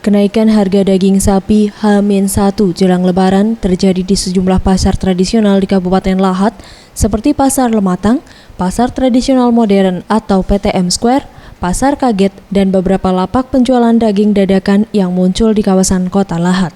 Kenaikan harga daging sapi H-1 jelang Lebaran terjadi di sejumlah pasar tradisional di Kabupaten Lahat seperti Pasar Lematang, Pasar Tradisional Modern atau PTM Square, Pasar Kaget, dan beberapa lapak penjualan daging dadakan yang muncul di kawasan kota Lahat.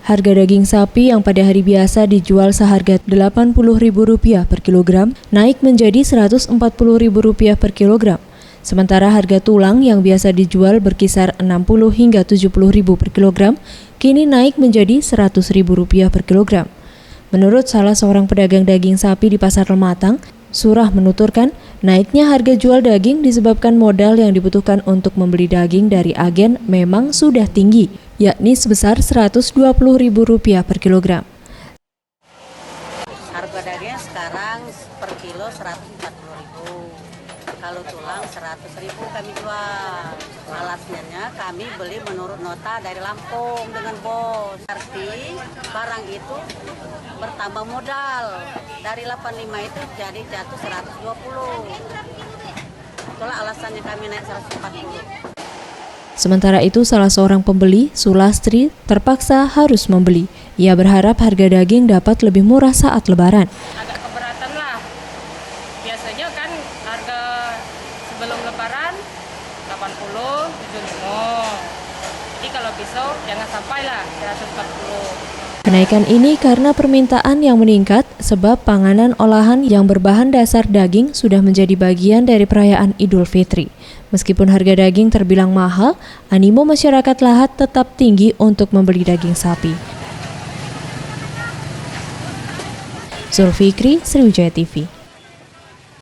Harga daging sapi yang pada hari biasa dijual seharga Rp80.000 per kilogram naik menjadi Rp140.000 per kilogram. Sementara harga tulang yang biasa dijual berkisar Rp60 hingga Rp70.000 per kilogram, kini naik menjadi Rp100.000 per kilogram. Menurut salah seorang pedagang daging sapi di Pasar Lematang, Surah menuturkan, naiknya harga jual daging disebabkan modal yang dibutuhkan untuk membeli daging dari agen memang sudah tinggi, yakni sebesar Rp120.000 per kilogram. Harga dagingnya sekarang per kilo Rp140.000. Kalau tulang Rp100.000 kami jual. Alasannya kami beli menurut nota dari Lampung dengan bos. Arti barang itu bertambah modal. Dari 85 itu jadi jatuh 120. Itulah alasannya kami naik 140. Sementara itu, salah seorang pembeli, Sulastri, terpaksa harus membeli. Ia berharap harga daging dapat lebih murah saat Lebaran. Agak keberatan lah. Biasanya kan harga sebelum Lebaran 80, 75. Jadi kalau pisau jangan sampai lah 140. Kenaikan ini karena permintaan yang meningkat sebab panganan olahan yang berbahan dasar daging sudah menjadi bagian dari perayaan Idul Fitri. Meskipun harga daging terbilang mahal, animo masyarakat Lahat tetap tinggi untuk membeli daging sapi. Zulfikri, Sriwijaya TV.